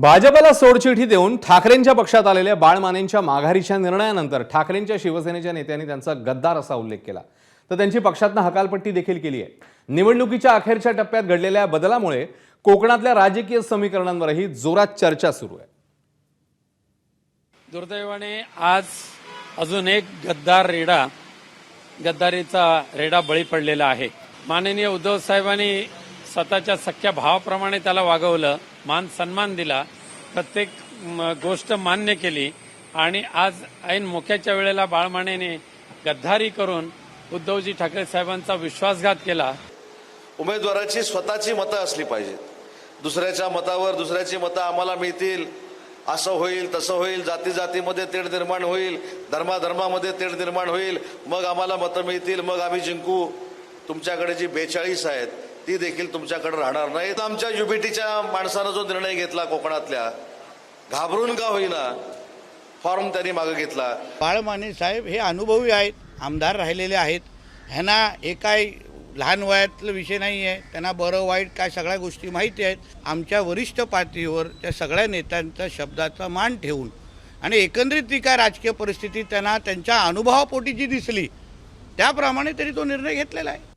भाजपला सोडचिठी देऊन ठाकरेंच्या पक्षात आलेल्या बाळमानेंच्या माघारीच्या निर्णयानंतर ठाकरेंच्या शिवसेनेच्या नेत्यांनी त्यांचा गद्दार असा उल्लेख केला, तर त्यांची पक्षातून हकालपट्टी देखील केली आहे। निवडणुकीच्या अखेरच्या टप्प्यात घडलेल्या बदलामुळे कोकणातल्या राजकीय समीकरणांवरही जोरात चर्चा सुरू आहे। दुर्दैवाने आज अजून एक गद्दारीचा रेडा बळी पडलेला आहे। माननीय उद्धव साहेबांनी स्वतःच्या सख्या भावाप्रमाणे त्याला वागवलं, मान सन्मान दिला, प्रत्येक गोष्ट मान्य केली आणि आज ऐन मोक्याच्या वेळेला बाळमानेने गद्दारी करून उद्धवजी ठाकरे साहेबांचा विश्वासघात केला। उमेदवाराची स्वतःची मतं असली पाहिजेत। दुसऱ्याच्या मतावर दुसऱ्याची मतं आम्हाला मिळतील, असं होईल तसं होईल, जाती जातीमध्ये तेढ निर्माण होईल, धर्माधर्मामध्ये तेढ निर्माण होईल, मग आम्हाला मतं मिळतील, मग आम्ही जिंकू। तुमच्याकडे जी 42 आहेत ती देखील तुमच्याकडे राहणार नाहीत। आमच्या युबीटीच्या माणसानं जो निर्णय घेतला कोकणातल्या, घाबरून का होईना फॉर्म त्यांनी मागे घेतला। बाळमाने साहेब हे अनुभवी आहेत, आमदार राहिलेले आहेत, ह्यांना एकाही लहान वयातला विषय नाही आहे, त्यांना बरं वाईट काय सगळ्या गोष्टी माहिती आहेत। आमच्या वरिष्ठ पातळीवर त्या सगळ्या नेत्यांचा शब्दाचा मान ठेवून आणि एकंदरीत ती काय राजकीय परिस्थिती त्यांना त्यांच्या अनुभवापोटी जी दिसली त्याप्रमाणे तरी तो निर्णय घेतलेला आहे।